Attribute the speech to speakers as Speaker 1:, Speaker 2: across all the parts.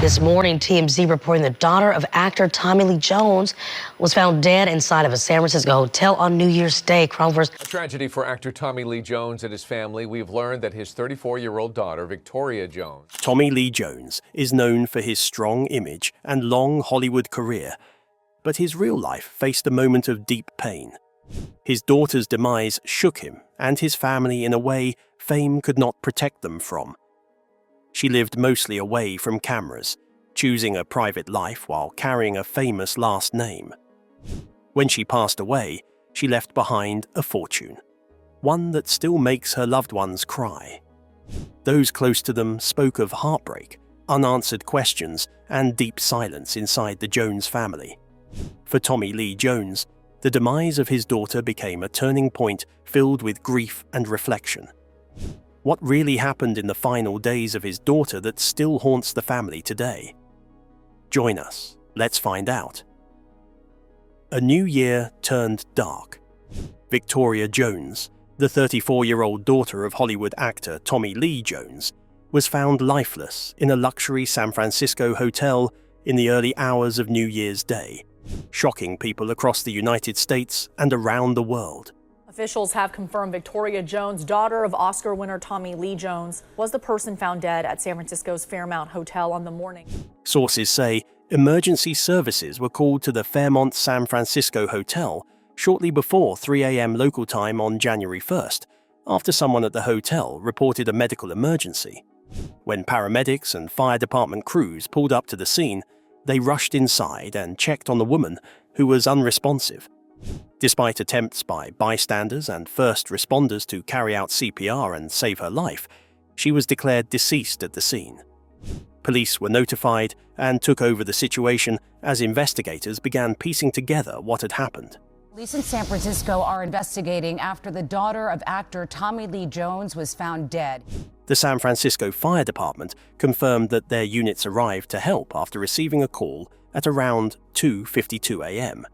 Speaker 1: This morning, TMZ reporting the daughter of actor Tommy Lee Jones was found dead inside of a San Francisco hotel on New Year's Day.
Speaker 2: A tragedy for actor Tommy Lee Jones and his family. We've learned that his 34-year-old daughter, Victoria Jones.
Speaker 3: Tommy Lee Jones is known for his strong image and long Hollywood career, but his real life faced a moment of deep pain. His daughter's demise shook him and his family in a way fame could not protect them from. She lived mostly away from cameras, choosing a private life while carrying a famous last name. When she passed away, she left behind a fortune, one that still makes her loved ones cry. Those close to them spoke of heartbreak, unanswered questions, and deep silence inside the Jones family. For Tommy Lee Jones, the demise of his daughter became a turning point filled with grief and reflection. What really happened in the final days of his daughter that still haunts the family today? Join us. Let's find out. A new year turned dark. Victoria Jones, the 34-year-old daughter of Hollywood actor Tommy Lee Jones, was found lifeless in a luxury San Francisco hotel in the early hours of New Year's Day, shocking people across the United States and around the world.
Speaker 4: Officials have confirmed Victoria Jones, daughter of Oscar winner Tommy Lee Jones, was the person found dead at San Francisco's Fairmount Hotel on the morning.
Speaker 3: Sources say emergency services were called to the Fairmont San Francisco Hotel shortly before 3 a.m. local time on January 1st, after someone at the hotel reported a medical emergency. When paramedics and fire department crews pulled up to the scene, they rushed inside and checked on the woman, who was unresponsive. Despite attempts by bystanders and first responders to carry out CPR and save her life, she was declared deceased at the scene. Police were notified and took over the situation as investigators began piecing together what had happened.
Speaker 5: Police in San Francisco are investigating after the daughter of actor Tommy Lee Jones was found dead.
Speaker 3: The San Francisco Fire Department confirmed that their units arrived to help after receiving a call at around 2:52 a.m.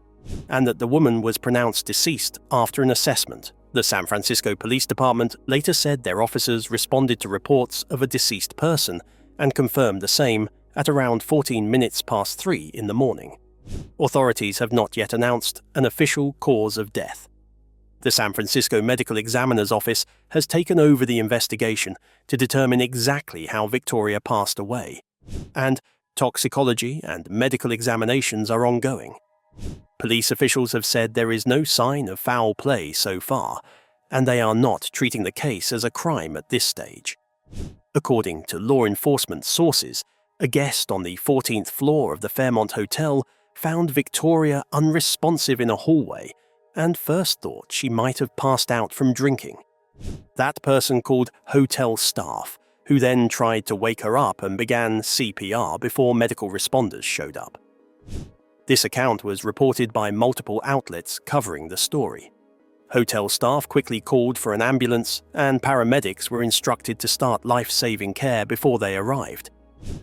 Speaker 3: and that the woman was pronounced deceased after an assessment. The San Francisco Police Department later said their officers responded to reports of a deceased person and confirmed the same at around 14 minutes past 3 in the morning. Authorities have not yet announced an official cause of death. The San Francisco Medical Examiner's Office has taken over the investigation to determine exactly how Victoria passed away, and toxicology and medical examinations are ongoing. Police officials have said there is no sign of foul play so far, and they are not treating the case as a crime at this stage. According to law enforcement sources, a guest on the 14th floor of the Fairmont Hotel found Victoria unresponsive in a hallway and first thought she might have passed out from drinking. That person called hotel staff, who then tried to wake her up and began CPR before medical responders showed up. This account was reported by multiple outlets covering the story. Hotel staff quickly called for an ambulance, and paramedics were instructed to start life-saving care before they arrived.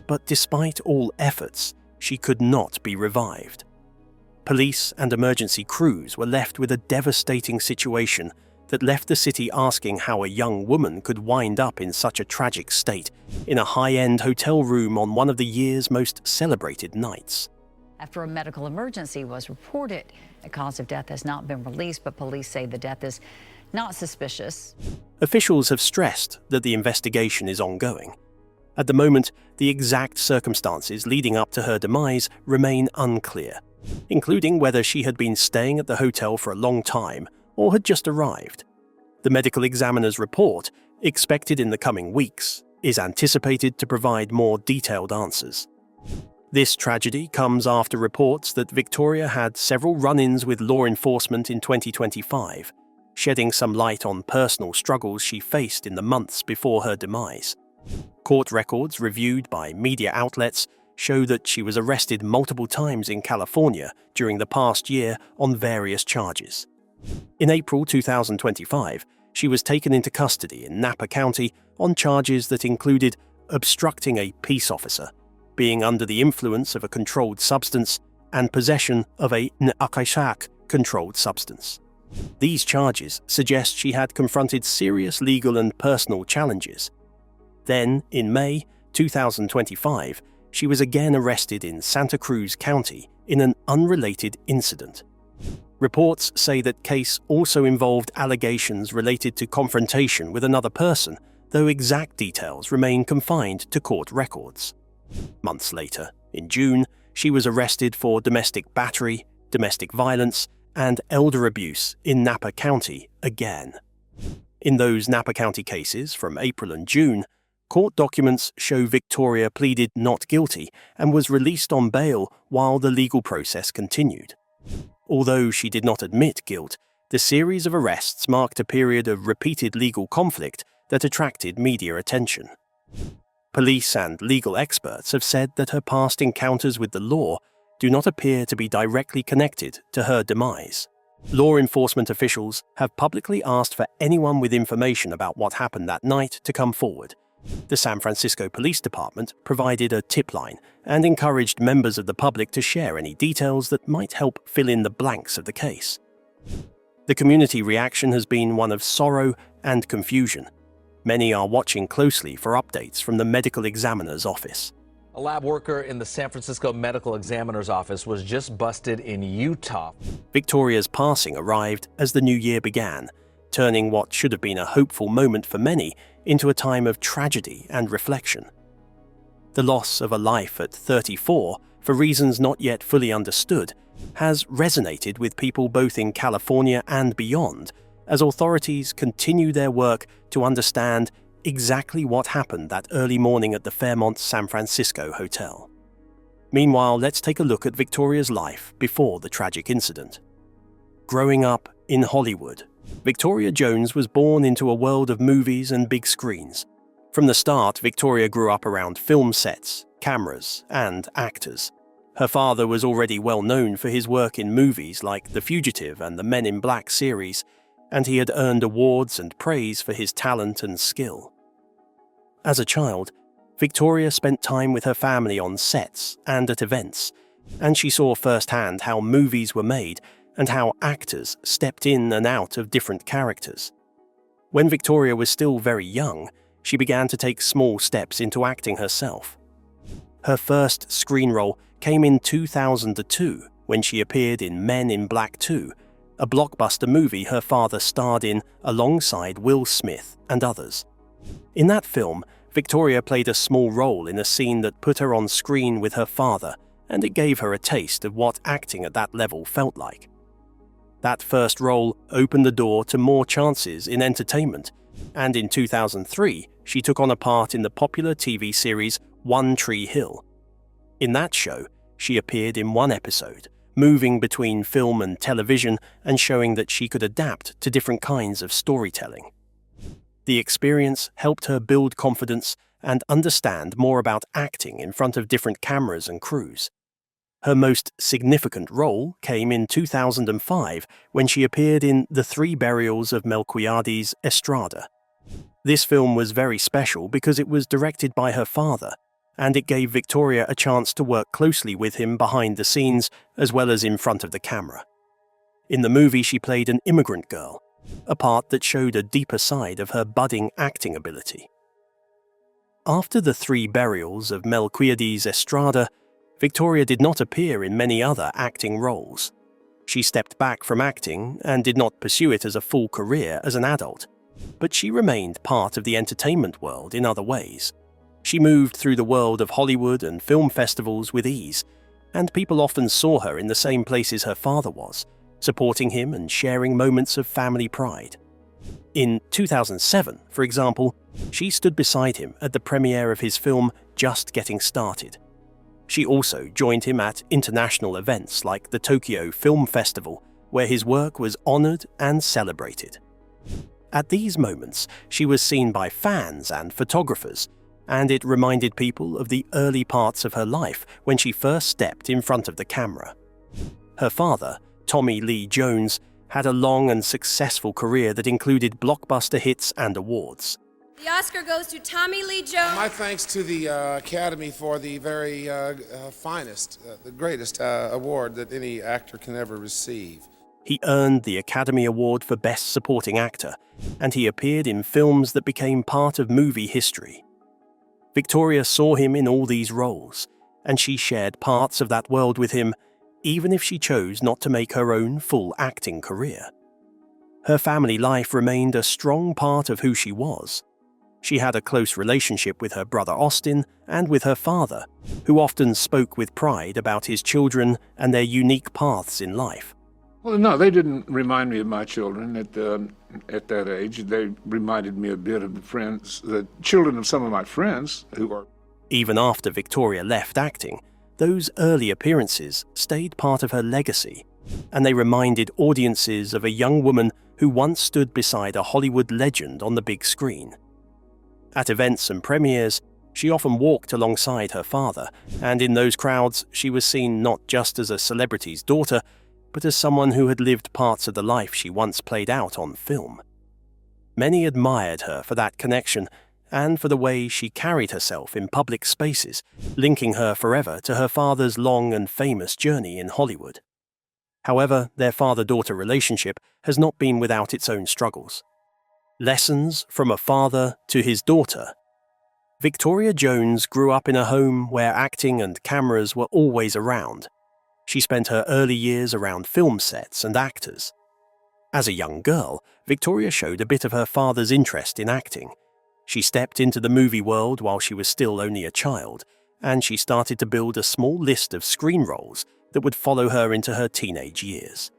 Speaker 3: But despite all efforts, she could not be revived. Police and emergency crews were left with a devastating situation that left the city asking how a young woman could wind up in such a tragic state in a high-end hotel room on one of the year's most celebrated nights.
Speaker 5: After a medical emergency was reported, a cause of death has not been released, but police say the death is not suspicious.
Speaker 3: Officials have stressed that the investigation is ongoing. At the moment, the exact circumstances leading up to her demise remain unclear, including whether she had been staying at the hotel for a long time or had just arrived. The medical examiner's report, expected in the coming weeks, is anticipated to provide more detailed answers. This tragedy comes after reports that Victoria had several run-ins with law enforcement in 2025, shedding some light on personal struggles she faced in the months before her demise. Court records reviewed by media outlets show that she was arrested multiple times in California during the past year on various charges. In April 2025, she was taken into custody in Napa County on charges that included obstructing a peace officer, being under the influence of a controlled substance, and possession of a narcotic controlled substance. These charges suggest she had confronted serious legal and personal challenges. Then, in May 2025, she was again arrested in Santa Cruz County in an unrelated incident. Reports say that case also involved allegations related to confrontation with another person, though exact details remain confined to court records. Months later, in June, she was arrested for domestic battery, domestic violence, and elder abuse in Napa County again. In those Napa County cases from April and June, court documents show Victoria pleaded not guilty and was released on bail while the legal process continued. Although she did not admit guilt, the series of arrests marked a period of repeated legal conflict that attracted media attention. Police and legal experts have said that her past encounters with the law do not appear to be directly connected to her demise. Law enforcement officials have publicly asked for anyone with information about what happened that night to come forward. The San Francisco Police Department provided a tip line and encouraged members of the public to share any details that might help fill in the blanks of the case. The community reaction has been one of sorrow and confusion. Many are watching closely for updates from the medical examiner's office.
Speaker 6: A lab worker in the San Francisco Medical Examiner's office was just busted in Utah.
Speaker 3: Victoria's passing arrived as the new year began, turning what should have been a hopeful moment for many into a time of tragedy and reflection. The loss of a life at 34, for reasons not yet fully understood, has resonated with people both in California and beyond, as authorities continue their work to understand exactly what happened that early morning at the Fairmont San Francisco hotel. Meanwhile, let's take a look at Victoria's life before the tragic incident. Growing up in Hollywood, Victoria Jones was born into a world of movies and big screens. From the start, Victoria grew up around film sets, cameras, and actors. Her father was already well known for his work in movies like The Fugitive and the Men in Black series, and he had earned awards and praise for his talent and skill. As a child, Victoria spent time with her family on sets and at events, and she saw firsthand how movies were made and how actors stepped in and out of different characters. When Victoria was still very young, she began to take small steps into acting herself. Her first screen role came in 2002 when she appeared in Men in Black 2, a blockbuster movie her father starred in alongside Will Smith and others. In that film, Victoria played a small role in a scene that put her on screen with her father, and it gave her a taste of what acting at that level felt like. That first role opened the door to more chances in entertainment, and in 2003, she took on a part in the popular TV series One Tree Hill. In that show, she appeared in one episode, moving between film and television and showing that she could adapt to different kinds of storytelling. The experience helped her build confidence and understand more about acting in front of different cameras and crews. Her most significant role came in 2005 when she appeared in The Three Burials of Melquiades Estrada. This film was very special because it was directed by her father, and it gave Victoria a chance to work closely with him behind the scenes as well as in front of the camera. In the movie, she played an immigrant girl, a part that showed a deeper side of her budding acting ability. After The Three Burials of Melquiades Estrada, Victoria did not appear in many other acting roles. She stepped back from acting and did not pursue it as a full career as an adult, but she remained part of the entertainment world in other ways. She moved through the world of Hollywood and film festivals with ease, and people often saw her in the same places her father was, supporting him and sharing moments of family pride. In 2007, for example, she stood beside him at the premiere of his film Just Getting Started. She also joined him at international events like the Tokyo Film Festival, where his work was honored and celebrated. At these moments, she was seen by fans and photographers, and it reminded people of the early parts of her life when she first stepped in front of the camera. Her father, Tommy Lee Jones, had a long and successful career that included blockbuster hits and awards.
Speaker 7: The Oscar goes to Tommy Lee Jones.
Speaker 8: My thanks to the Academy for the very finest, the greatest award that any actor can ever receive.
Speaker 3: He earned the Academy Award for Best Supporting Actor, and he appeared in films that became part of movie history. Victoria saw him in all these roles, and she shared parts of that world with him, even if she chose not to make her own full acting career. Her family life remained a strong part of who she was. She had a close relationship with her brother Austin and with her father, who often spoke with pride about his children and their unique paths in life.
Speaker 9: Well, no, they didn't remind me of my children at that age. They reminded me a bit of the children of some of my friends who are...
Speaker 3: Even after Victoria left acting, those early appearances stayed part of her legacy, and they reminded audiences of a young woman who once stood beside a Hollywood legend on the big screen. At events and premieres, she often walked alongside her father, and in those crowds she was seen not just as a celebrity's daughter, but as someone who had lived parts of the life she once played out on film. Many admired her for that connection and for the way she carried herself in public spaces, linking her forever to her father's long and famous journey in Hollywood. However, their father-daughter relationship has not been without its own struggles. Lessons from a father to his daughter. Victoria Jones grew up in a home where acting and cameras were always around. She spent her early years around film sets and actors. As a young girl, Victoria showed a bit of her father's interest in acting. She stepped into the movie world while she was still only a child, and she started to build a small list of screen roles that would follow her into her teenage years.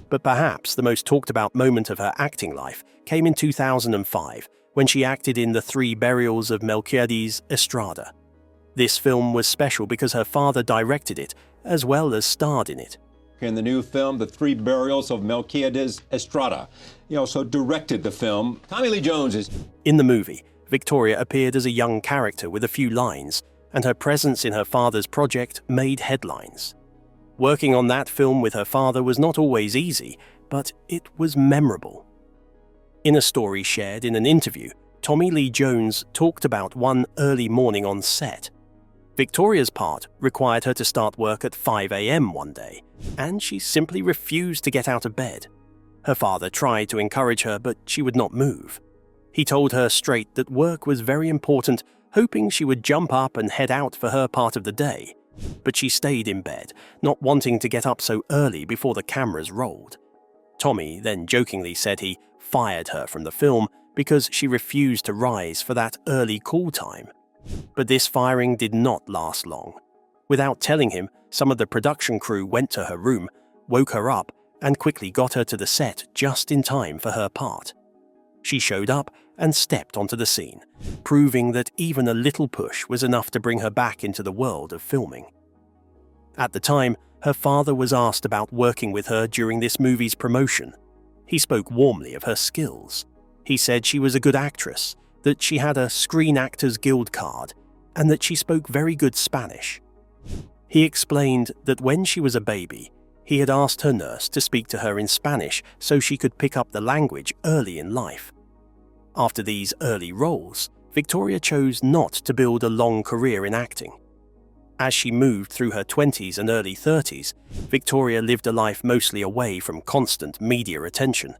Speaker 3: But perhaps the most talked about moment of her acting life came in 2005, when she acted in The Three Burials of Melquiades Estrada. This film was special because her father directed it, as well as starred in it.
Speaker 10: In the new film, The Three Burials of Melquiades Estrada. He also directed the film. Tommy Lee Jones is...
Speaker 3: In the movie, Victoria appeared as a young character with a few lines, and her presence in her father's project made headlines. Working on that film with her father was not always easy, but it was memorable. In a story shared in an interview, Tommy Lee Jones talked about one early morning on set. Victoria's part required her to start work at 5 a.m. one day, and she simply refused to get out of bed. Her father tried to encourage her, but she would not move. He told her straight that work was very important, hoping she would jump up and head out for her part of the day. But she stayed in bed, not wanting to get up so early before the cameras rolled. Tommy then jokingly said he fired her from the film because she refused to rise for that early call time. But this firing did not last long. Without telling him, some of the production crew went to her room, woke her up, and quickly got her to the set just in time for her part. She showed up and stepped onto the scene, proving that even a little push was enough to bring her back into the world of filming. At the time, her father was asked about working with her during this movie's promotion. He spoke warmly of her skills. He said she was a good actress, that she had a Screen Actors Guild card, and that she spoke very good Spanish. He explained that when she was a baby, he had asked her nurse to speak to her in Spanish so she could pick up the language early in life. After these early roles, Victoria chose not to build a long career in acting. As she moved through her 20s and early 30s, Victoria lived a life mostly away from constant media attention.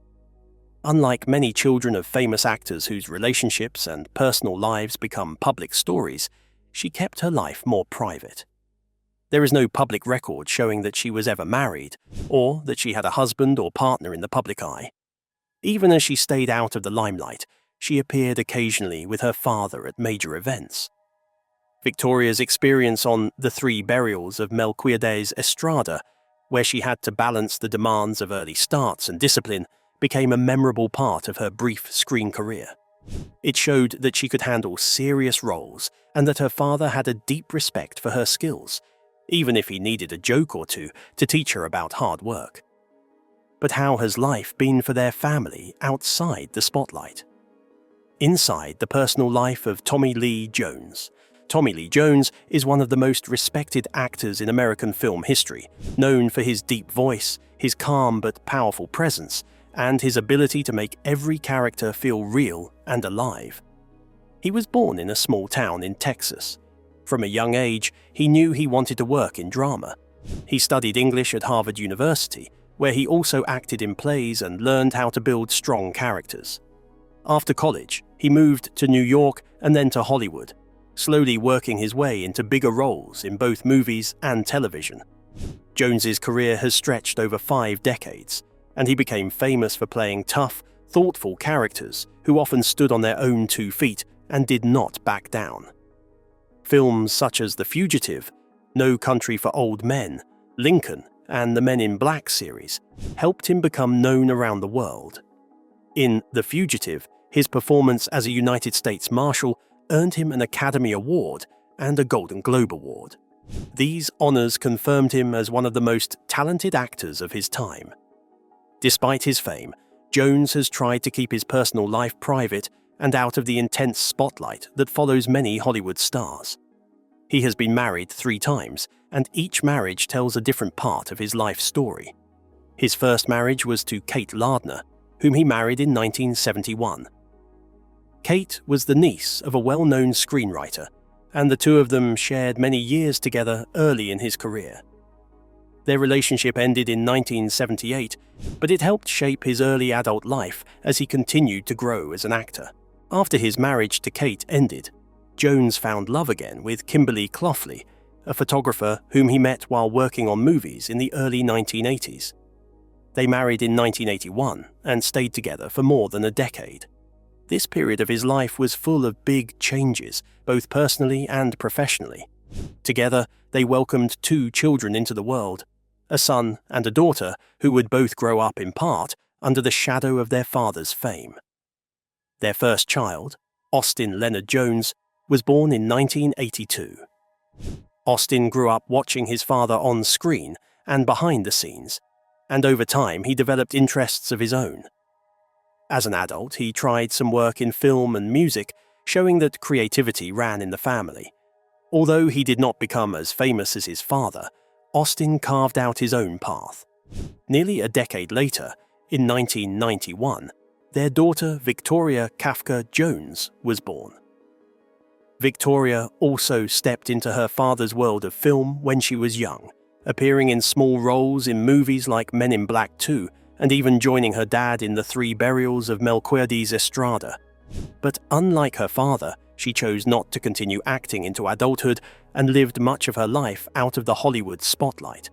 Speaker 3: Unlike many children of famous actors whose relationships and personal lives become public stories, she kept her life more private. There is no public record showing that she was ever married, or that she had a husband or partner in the public eye. Even as she stayed out of the limelight, she appeared occasionally with her father at major events. Victoria's experience on The Three Burials of Melquiades Estrada, where she had to balance the demands of early starts and discipline, became a memorable part of her brief screen career. It showed that she could handle serious roles and that her father had a deep respect for her skills, even if he needed a joke or two to teach her about hard work. But how has life been for their family outside the spotlight? Inside the personal life of Tommy Lee Jones. Tommy Lee Jones is one of the most respected actors in American film history, known for his deep voice, his calm but powerful presence, and his ability to make every character feel real and alive. He was born in a small town in Texas. From a young age, he knew he wanted to work in drama. He studied English at Harvard University, where he also acted in plays and learned how to build strong characters. After college, he moved to New York and then to Hollywood. slowly working his way into bigger roles in both movies and television. Jones's career has stretched over 5 decades, and he became famous for playing tough, thoughtful characters who often stood on their own 2 feet and did not back down. Films such as The Fugitive, No Country for Old Men, Lincoln, and the Men in Black series helped him become known around the world. In The Fugitive, his performance as a United States Marshal earned him an Academy Award and a Golden Globe Award. These honors confirmed him as one of the most talented actors of his time. Despite his fame, Jones has tried to keep his personal life private and out of the intense spotlight that follows many Hollywood stars. He has been married 3 times, and each marriage tells a different part of his life story. His first marriage was to Kate Lardner, whom he married in 1971. Kate was the niece of a well-known screenwriter, and the 2 of them shared many years together early in his career. Their relationship ended in 1978, but it helped shape his early adult life as he continued to grow as an actor. After his marriage to Kate ended, Jones found love again with Kimberly Cloughley, a photographer whom he met while working on movies in the early 1980s. They married in 1981 and stayed together for more than a decade. This period of his life was full of big changes, both personally and professionally. Together, they welcomed 2 children into the world, a son and a daughter who would both grow up in part under the shadow of their father's fame. Their first child, Austin Leonard Jones, was born in 1982. Austin grew up watching his father on screen and behind the scenes, and over time he developed interests of his own. As an adult, he tried some work in film and music, showing that creativity ran in the family. Although he did not become as famous as his father, Austin carved out his own path. Nearly a decade later, in 1991, their daughter Victoria Kafka Jones was born. Victoria also stepped into her father's world of film when she was young, appearing in small roles in movies like Men in Black 2, and even joining her dad in The 3 Burials of Melquiades Estrada. But unlike her father, she chose not to continue acting into adulthood and lived much of her life out of the Hollywood spotlight.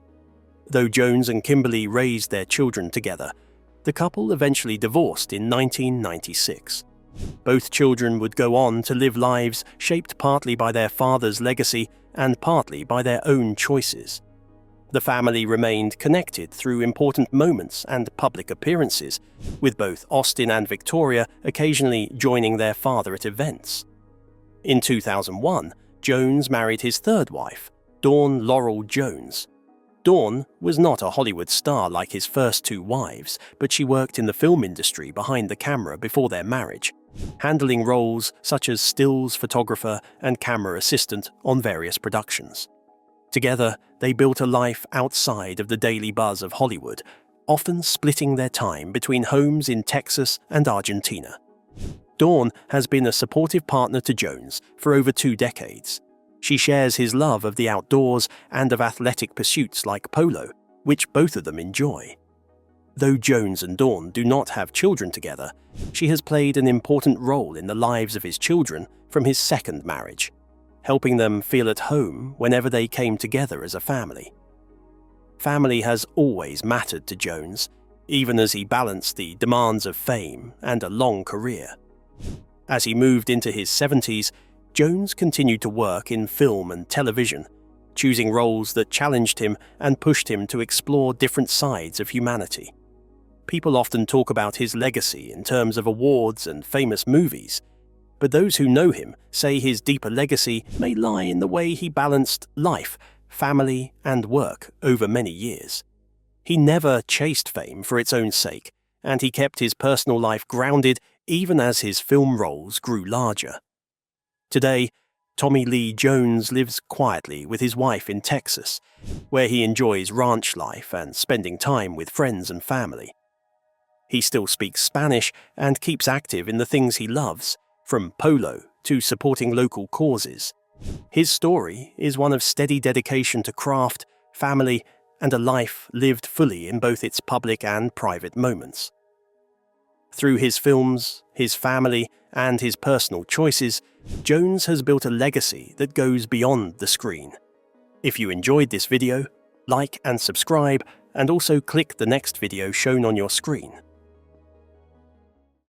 Speaker 3: Though Jones and Kimberly raised their children together, the couple eventually divorced in 1996. Both children would go on to live lives shaped partly by their father's legacy and partly by their own choices. The family remained connected through important moments and public appearances, with both Austin and Victoria occasionally joining their father at events. In 2001, Jones married his 3rd wife, Dawn Laurel Jones. Dawn was not a Hollywood star like his first 2 wives, but she worked in the film industry behind the camera before their marriage, handling roles such as stills photographer and camera assistant on various productions. Together, they built a life outside of the daily buzz of Hollywood, often splitting their time between homes in Texas and Argentina. Dawn has been a supportive partner to Jones for over 2 decades. She shares his love of the outdoors and of athletic pursuits like polo, which both of them enjoy. Though Jones and Dawn do not have children together, she has played an important role in the lives of his children from his 2nd marriage, helping them feel at home whenever they came together as a family. Family has always mattered to Jones, even as he balanced the demands of fame and a long career. As he moved into his 70s, Jones continued to work in film and television, choosing roles that challenged him and pushed him to explore different sides of humanity. People often talk about his legacy in terms of awards and famous movies, but those who know him say his deeper legacy may lie in the way he balanced life, family, and work over many years. He never chased fame for its own sake, and he kept his personal life grounded even as his film roles grew larger. Today, Tommy Lee Jones lives quietly with his wife in Texas, where he enjoys ranch life and spending time with friends and family. He still speaks Spanish and keeps active in the things he loves, from polo to supporting local causes. His story is one of steady dedication to craft, family, and a life lived fully in both its public and private moments. Through his films, his family, and his personal choices, Jones has built a legacy that goes beyond the screen. If you enjoyed this video, like and subscribe, and also click the next video shown on your screen.